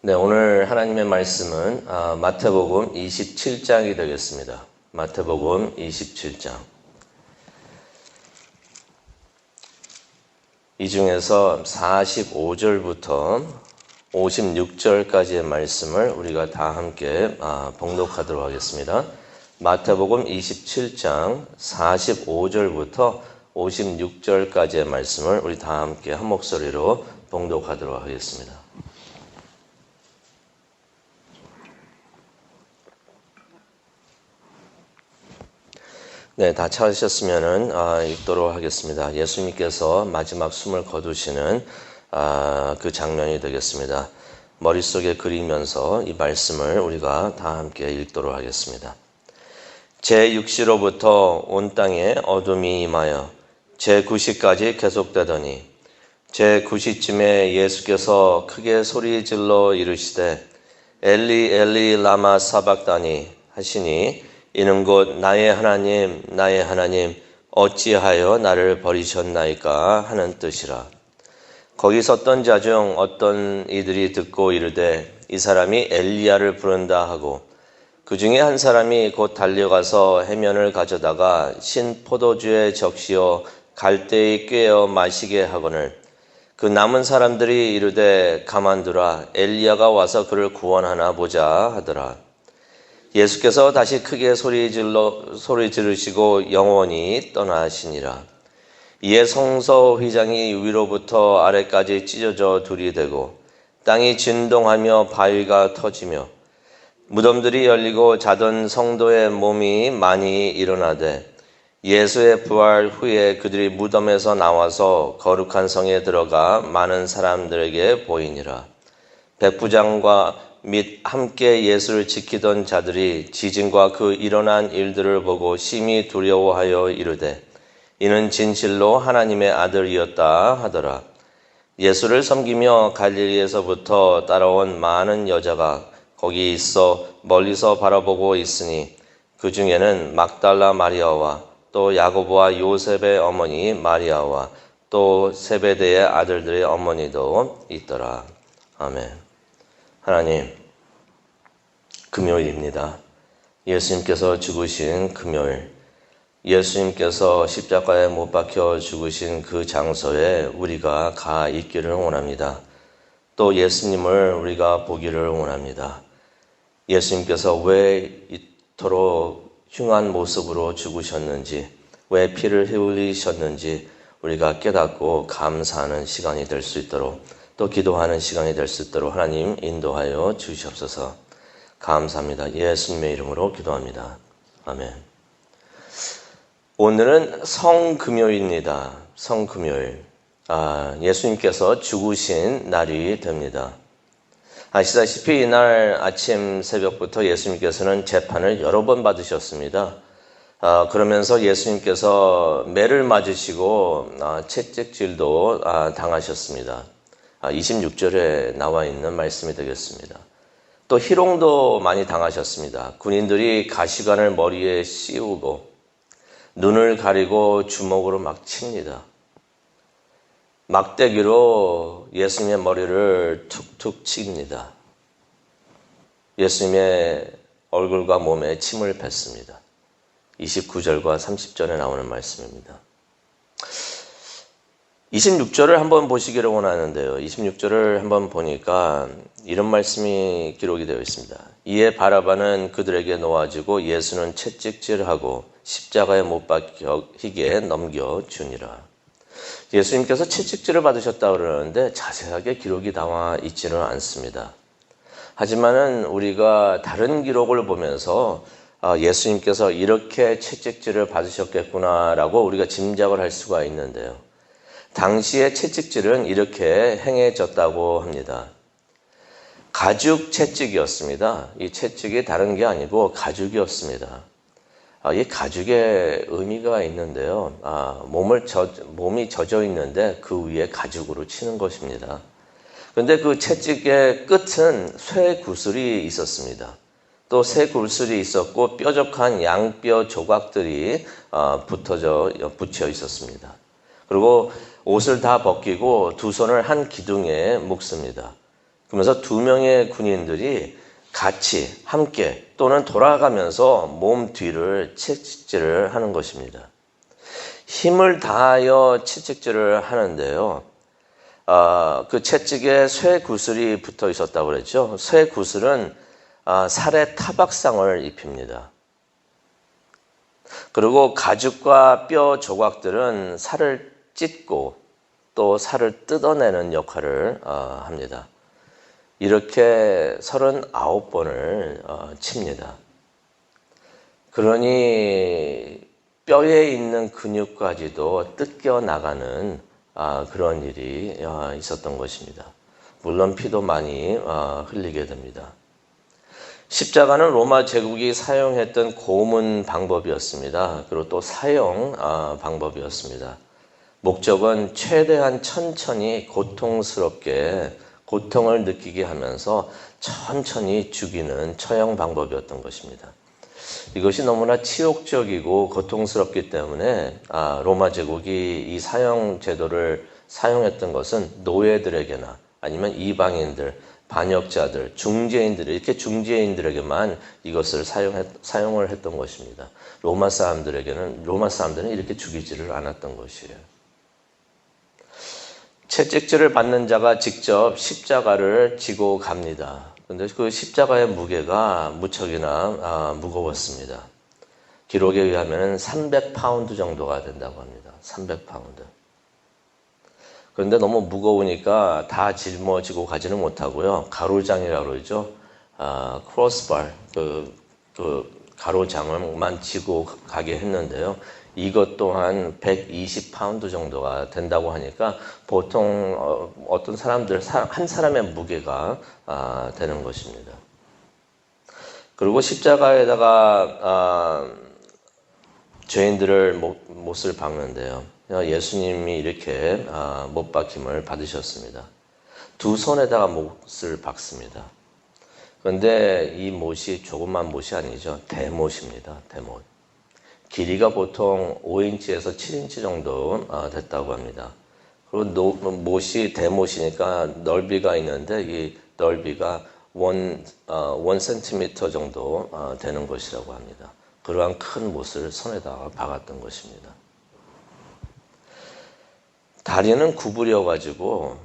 네, 오늘 하나님의 말씀은 마태복음 27장이 되겠습니다. 마태복음 27장. 이 중에서 45절부터 56절까지의 말씀을 우리가 다 함께 봉독하도록 하겠습니다. 마태복음 27장 45절부터 56절까지의 말씀을 우리 다 함께 한 목소리로 봉독하도록 하겠습니다. 네, 다 찾으셨으면은 읽도록 하겠습니다. 예수님께서 마지막 숨을 거두시는 그 장면이 되겠습니다. 머릿속에 그리면서 이 말씀을 우리가 다 함께 읽도록 하겠습니다. 제6시로부터 온 땅에 어둠이 임하여 제9시까지 계속되더니 제9시쯤에 예수께서 크게 소리질러 이르시되 엘리 엘리 라마 사박다니 하시니 이는 곧 나의 하나님 나의 하나님 어찌하여 나를 버리셨나이까 하는 뜻이라. 거기 섰던 자 중 어떤 이들이 듣고 이르되 이 사람이 엘리야를 부른다 하고 그 중에 한 사람이 곧 달려가서 해면을 가져다가 신 포도주에 적시어 갈대에 꿰어 마시게 하거늘 그 남은 사람들이 이르되 가만두라 엘리야가 와서 그를 구원하나 보자 하더라. 예수께서 다시 크게 소리 지르시고 영원히 떠나시니라. 이에 성서 휘장이 위로부터 아래까지 찢어져 둘이 되고 땅이 진동하며 바위가 터지며 무덤들이 열리고 자던 성도의 몸이 많이 일어나되 예수의 부활 후에 그들이 무덤에서 나와서 거룩한 성에 들어가 많은 사람들에게 보이니라. 백부장과 및 함께 예수를 지키던 자들이 지진과 그 일어난 일들을 보고 심히 두려워하여 이르되 이는 진실로 하나님의 아들이었다 하더라. 예수를 섬기며 갈릴리에서부터 따라온 많은 여자가 거기 있어 멀리서 바라보고 있으니 그 중에는 막달라 마리아와 또 야고보와 요셉의 어머니 마리아와 또 세베대의 아들들의 어머니도 있더라. 아멘. 하나님, 금요일입니다. 예수님께서 죽으신 금요일, 예수님께서 십자가에 못 박혀 죽으신 그 장소에 우리가 가 있기를 원합니다. 또 예수님을 우리가 보기를 원합니다. 예수님께서 왜 이토록 흉한 모습으로 죽으셨는지, 왜 피를 흘리셨는지 우리가 깨닫고 감사하는 시간이 될 수 있도록 또 기도하는 시간이 될 수 있도록 하나님 인도하여 주시옵소서. 감사합니다. 예수님의 이름으로 기도합니다. 아멘. 오늘은 성금요일입니다. 성금요일. 예수님께서 죽으신 날이 됩니다. 아시다시피 이날 아침 새벽부터 예수님께서는 재판을 여러 번 받으셨습니다. 그러면서 예수님께서 매를 맞으시고 채찍질도 당하셨습니다. 26절에 나와 있는 말씀이 되겠습니다. 또 희롱도 많이 당하셨습니다. 군인들이 가시관을 머리에 씌우고 눈을 가리고 주먹으로 막 칩니다. 막대기로 예수님의 머리를 툭툭 칩니다. 예수님의 얼굴과 몸에 침을 뱉습니다. 29절과 30절에 나오는 말씀입니다. 26절을 한번 보시기를 원하는데요. 26절을 한번 보니까 이런 말씀이 기록이 되어 있습니다. 이에 바라바는 그들에게 놓아지고 예수는 채찍질하고 십자가에 못 박히게 넘겨주니라. 예수님께서 채찍질을 받으셨다고 그러는데 자세하게 기록이 나와 있지는 않습니다. 하지만은 우리가 다른 기록을 보면서 예수님께서 이렇게 채찍질을 받으셨겠구나라고 우리가 짐작을 할 수가 있는데요. 당시의 채찍질은 이렇게 행해졌다고 합니다. 가죽 채찍이었습니다. 이 채찍이 다른 게 아니고 가죽이었습니다. 이 가죽의 의미가 있는데요. 몸이 젖어 있는데 그 위에 가죽으로 치는 것입니다. 그런데 그 채찍의 끝은 쇠 구슬이 있었습니다. 또 쇠 구슬이 있었고 뾰족한 양뼈 조각들이 붙여 있었습니다. 그리고 옷을 다 벗기고 두 손을 한 기둥에 묶습니다. 그러면서 두 명의 군인들이 같이 함께 또는 돌아가면서 몸 뒤를 채찍질을 하는 것입니다. 힘을 다하여 채찍질을 하는데요. 그 채찍에 쇠 구슬이 붙어 있었다고 그랬죠. 쇠 구슬은 살에 타박상을 입힙니다. 그리고 가죽과 뼈 조각들은 살을 찢고 또 살을 뜯어내는 역할을 합니다. 이렇게 39번을 칩니다. 그러니 뼈에 있는 근육까지도 뜯겨 나가는 그런 일이 있었던 것입니다. 물론 피도 많이 흘리게 됩니다. 십자가는 로마 제국이 사용했던 고문 방법이었습니다. 그리고 또 사용 방법이었습니다. 목적은 최대한 천천히 고통스럽게 고통을 느끼게 하면서 천천히 죽이는 처형 방법이었던 것입니다. 이것이 너무나 치욕적이고 고통스럽기 때문에 로마 제국이 이 사형 제도를 사용했던 것은 노예들에게나 아니면 이방인들, 반역자들, 중재인들, 이렇게 중재인들에게만 이것을 사용을 했던 것입니다. 로마 사람들은 이렇게 죽이지를 않았던 것이에요. 채찍질을 받는 자가 직접 십자가를 지고 갑니다. 그런데 그 십자가의 무게가 무척이나 무거웠습니다. 기록에 의하면 300파운드 정도가 된다고 합니다. 300파운드. 그런데 너무 무거우니까 다 짊어지고 가지는 못하고요. 가로장이라고 그러죠. 크로스발, 그 가로장만 지고 가게 했는데요. 이것 또한 120파운드 정도가 된다고 하니까 보통 어떤 사람들, 한 사람의 무게가 되는 것입니다. 그리고 십자가에다가 죄인들을 못을 박는데요. 예수님이 이렇게 못 박힘을 받으셨습니다. 두 손에다가 못을 박습니다. 그런데 이 못이 조그만 못이 아니죠. 대못입니다. 대못. 길이가 보통 5인치에서 7인치 정도 됐다고 합니다. 그리고 못이 대못이니까 넓이가 있는데 이 넓이가 1cm 정도 되는 것이라고 합니다. 그러한 큰 못을 손에다가 박았던 것입니다. 다리는 구부려 가지고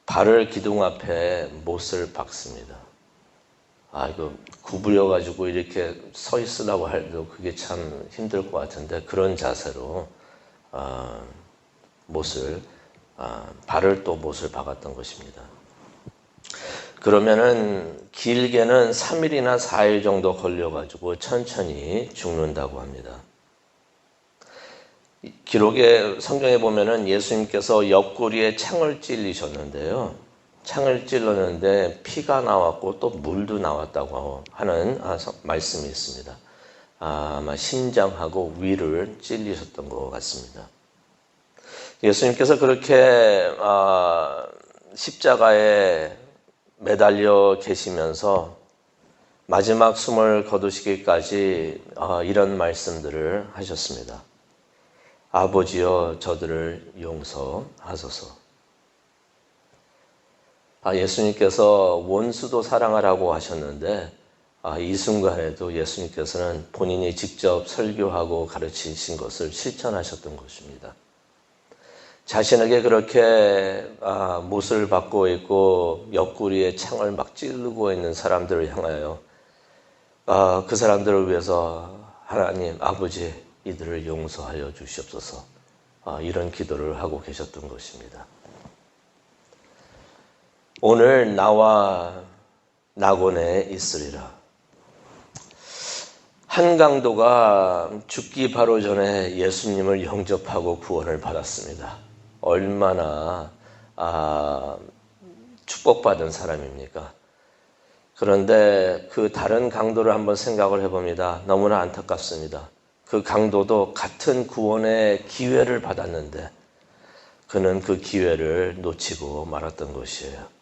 발을 기둥 앞에 못을 박습니다. 이거 구부려 가지고 이렇게 서 있으라고 해도 그게 참 힘들 것 같은데 그런 자세로 발을 또 못을 박았던 것입니다. 그러면은 길게는 3일이나 4일 정도 걸려 가지고 천천히 죽는다고 합니다. 기록에 성경에 보면은 예수님께서 옆구리에 창을 찔리셨는데요. 창을 찔렀는데 피가 나왔고 또 물도 나왔다고 하는 말씀이 있습니다. 아마 심장하고 위를 찔리셨던 것 같습니다. 예수님께서 그렇게 십자가에 매달려 계시면서 마지막 숨을 거두시기까지 이런 말씀들을 하셨습니다. 아버지여 저들을 용서하소서. 예수님께서 원수도 사랑하라고 하셨는데 이 순간에도 예수님께서는 본인이 직접 설교하고 가르치신 것을 실천하셨던 것입니다. 자신에게 그렇게 못을 받고 있고 옆구리에 창을 막 찌르고 있는 사람들을 향하여 그 사람들을 위해서 하나님 아버지 이들을 용서하여 주시옵소서 이런 기도를 하고 계셨던 것입니다. 오늘 나와 낙원에 있으리라. 한강도가 죽기 바로 전에 예수님을 영접하고 구원을 받았습니다. 얼마나 축복받은 사람입니까? 그런데 그 다른 강도를 한번 생각을 해봅니다. 너무나 안타깝습니다. 그 강도도 같은 구원의 기회를 받았는데 그는 그 기회를 놓치고 말았던 것이에요.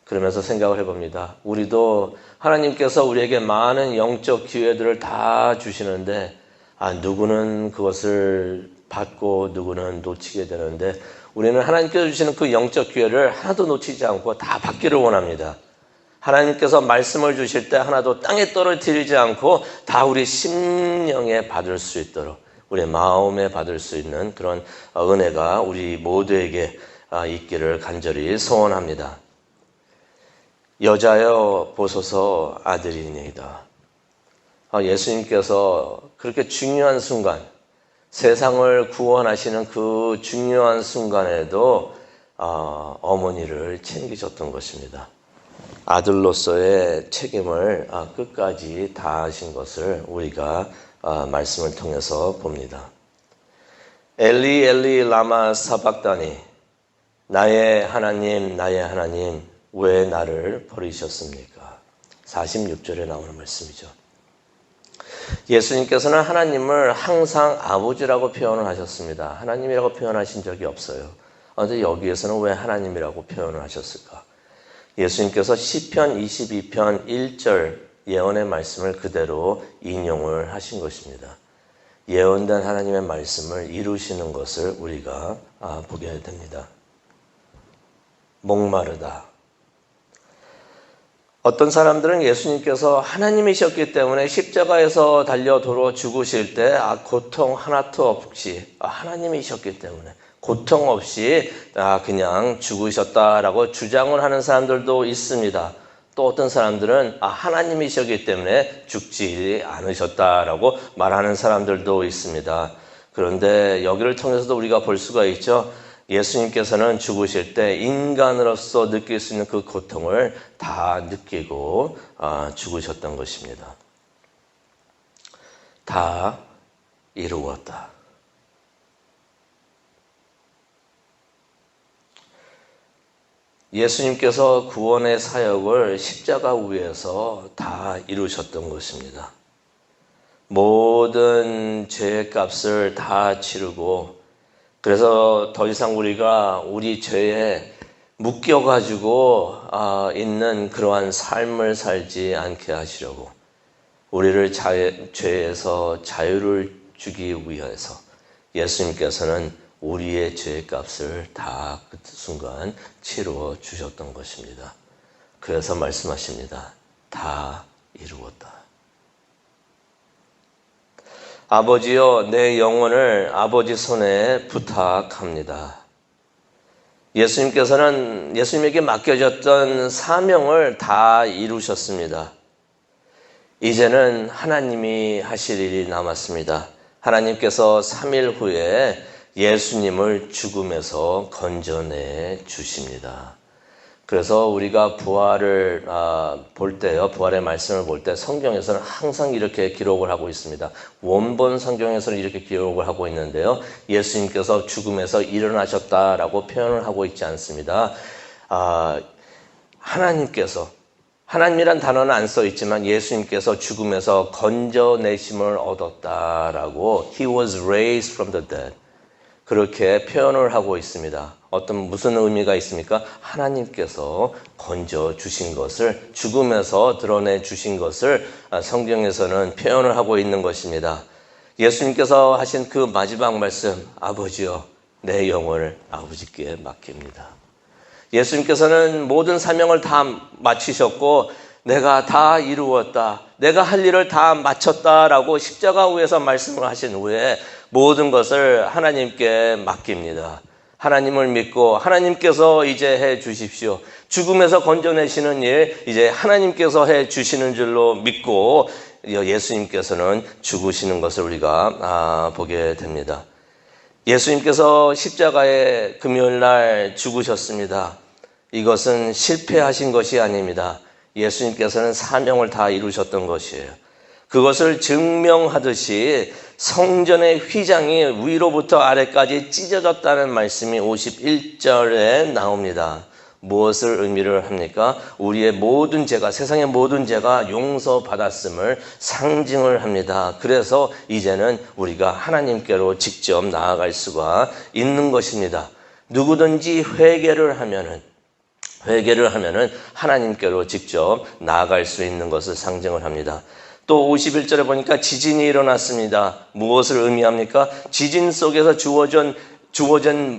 그러면서 생각을 해봅니다. 우리도 하나님께서 우리에게 많은 영적 기회들을 다 주시는데 누구는 그것을 받고 누구는 놓치게 되는데 우리는 하나님께서 주시는 그 영적 기회를 하나도 놓치지 않고 다 받기를 원합니다. 하나님께서 말씀을 주실 때 하나도 땅에 떨어뜨리지 않고 다 우리 심령에 받을 수 있도록 우리 마음에 받을 수 있는 그런 은혜가 우리 모두에게 있기를 간절히 소원합니다. 여자여 보소서 아들이니이다. 예수님께서 그렇게 중요한 순간, 세상을 구원하시는 그 중요한 순간에도 어머니를 챙기셨던 것입니다. 아들로서의 책임을 끝까지 다하신 것을 우리가 말씀을 통해서 봅니다. 엘리 엘리 라마 사박다니, 나의 하나님 왜 나를 버리셨습니까? 46절에 나오는 말씀이죠. 예수님께서는 하나님을 항상 아버지라고 표현을 하셨습니다. 하나님이라고 표현하신 적이 없어요. 그런데 여기에서는 왜 하나님이라고 표현을 하셨을까? 예수님께서 시편 22편 1절 예언의 말씀을 그대로 인용을 하신 것입니다. 예언된 하나님의 말씀을 이루시는 것을 우리가 보게 됩니다. 목마르다. 어떤 사람들은 예수님께서 하나님이셨기 때문에 십자가에서 달려 도로 죽으실 때 고통 하나도 없이 하나님이셨기 때문에 고통 없이 그냥 죽으셨다라고 주장을 하는 사람들도 있습니다. 또 어떤 사람들은 하나님이셨기 때문에 죽지 않으셨다라고 말하는 사람들도 있습니다. 그런데 여기를 통해서도 우리가 볼 수가 있죠. 예수님께서는 죽으실 때 인간으로서 느낄 수 있는 그 고통을 다 느끼고 죽으셨던 것입니다. 다 이루었다. 예수님께서 구원의 사역을 십자가 위에서 다 이루셨던 것입니다. 모든 죄의 값을 다 치르고 그래서 더 이상 우리가 우리 죄에 묶여가지고 있는 그러한 삶을 살지 않게 하시려고 우리를 죄에서 자유를 주기 위해서 예수님께서는 우리의 죄의 값을 다 그 순간 치루어 주셨던 것입니다. 그래서 말씀하십니다. 다 이루었다. 아버지여 내 영혼을 아버지 손에 부탁합니다. 예수님께서는 예수님에게 맡겨졌던 사명을 다 이루셨습니다. 이제는 하나님이 하실 일이 남았습니다. 하나님께서 3일 후에 예수님을 죽음에서 건져내 주십니다. 그래서 우리가 부활을 볼 때요, 부활의 말씀을 볼 때 성경에서는 항상 이렇게 기록을 하고 있습니다. 원본 성경에서는 이렇게 기록을 하고 있는데요. 예수님께서 죽음에서 일어나셨다라고 표현을 하고 있지 않습니다. 하나님이란 단어는 안 써 있지만 예수님께서 죽음에서 건져내심을 얻었다라고 He was raised from the dead. 그렇게 표현을 하고 있습니다. 무슨 의미가 있습니까? 하나님께서 건져 주신 것을 죽음에서 드러내 주신 것을 성경에서는 표현을 하고 있는 것입니다. 예수님께서 하신 그 마지막 말씀, 아버지여 내 영혼을 아버지께 맡깁니다. 예수님께서는 모든 사명을 다 마치셨고 내가 다 이루었다. 내가 할 일을 다 마쳤다라고 십자가 위에서 말씀을 하신 후에 모든 것을 하나님께 맡깁니다. 하나님을 믿고 하나님께서 이제 해 주십시오. 죽음에서 건져내시는 일 이제 하나님께서 해 주시는 줄로 믿고 예수님께서는 죽으시는 것을 우리가 보게 됩니다. 예수님께서 십자가에 금요일 날 죽으셨습니다. 이것은 실패하신 것이 아닙니다. 예수님께서는 사명을 다 이루셨던 것이에요. 그것을 증명하듯이 성전의 휘장이 위로부터 아래까지 찢어졌다는 말씀이 51절에 나옵니다. 무엇을 의미를 합니까? 우리의 모든 죄가, 세상의 모든 죄가 용서받았음을 상징을 합니다. 그래서 이제는 우리가 하나님께로 직접 나아갈 수가 있는 것입니다. 누구든지 회개를 하면은 하나님께로 직접 나아갈 수 있는 것을 상징을 합니다. 또 51절에 보니까 지진이 일어났습니다. 무엇을 의미합니까? 지진 속에서 주어진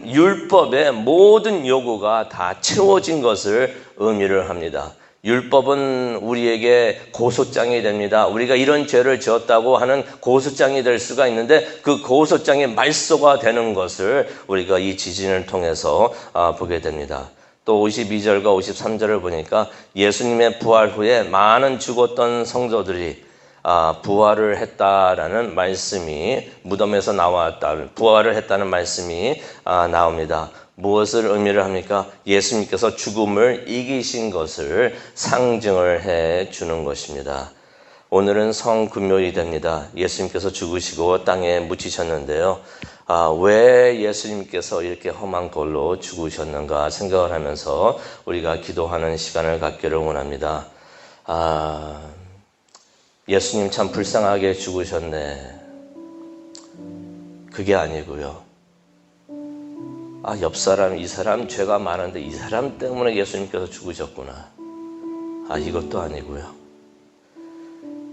율법의 모든 요구가 다 채워진 것을 의미를 합니다. 율법은 우리에게 고소장이 됩니다. 우리가 이런 죄를 지었다고 하는 고소장이 될 수가 있는데 그 고소장의 말소가 되는 것을 우리가 이 지진을 통해서 보게 됩니다. 또 52절과 53절을 보니까 예수님의 부활 후에 많은 죽었던 성도들이 부활을 했다라는 말씀이 무덤에서 나왔다. 부활을 했다는 말씀이 나옵니다. 무엇을 의미를 합니까? 예수님께서 죽음을 이기신 것을 상징을 해 주는 것입니다. 오늘은 성금요일이 됩니다. 예수님께서 죽으시고 땅에 묻히셨는데요. 왜 예수님께서 이렇게 험한 돌로 죽으셨는가 생각을 하면서 우리가 기도하는 시간을 갖기를 원합니다. 예수님 참 불쌍하게 죽으셨네. 그게 아니고요. 옆 사람, 이 사람 죄가 많은데 이 사람 때문에 예수님께서 죽으셨구나. 이것도 아니고요.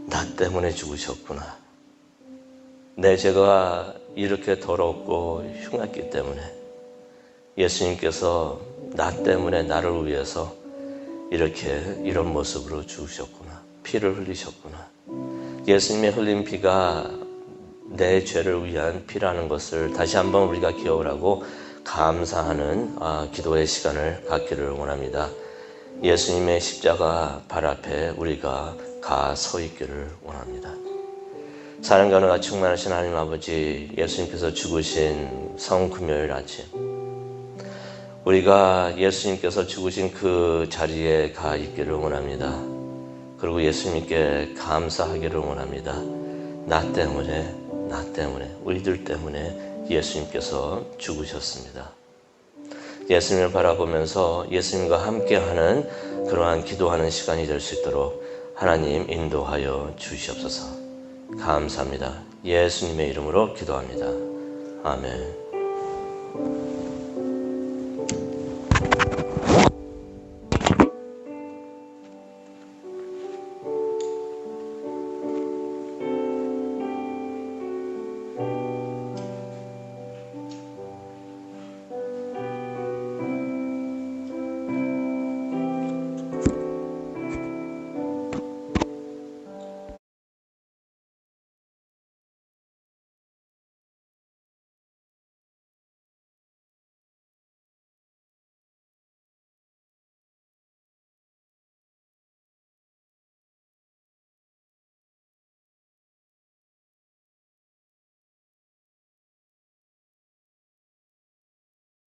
나 때문에 죽으셨구나. 내 죄가 이렇게 더럽고 흉악기 때문에 예수님께서 나 때문에 나를 위해서 이런 모습으로 죽으셨구나. 피를 흘리셨구나. 예수님의 흘린 피가 내 죄를 위한 피라는 것을 다시 한번 우리가 기억을 하고 감사하는 기도의 시간을 갖기를 원합니다. 예수님의 십자가 발 앞에 우리가 가 서 있기를 원합니다. 사랑과 은혜가 충만하신 하나님 아버지, 예수님께서 죽으신 성금요일 아침, 우리가 예수님께서 죽으신 그 자리에 가 있기를 원합니다. 그리고 예수님께 감사하기를 원합니다. 나 때문에, 우리들 때문에 예수님께서 죽으셨습니다. 예수님을 바라보면서 예수님과 함께하는 그러한 기도하는 시간이 될 수 있도록 하나님 인도하여 주시옵소서. 감사합니다. 예수님의 이름으로 기도합니다. 아멘.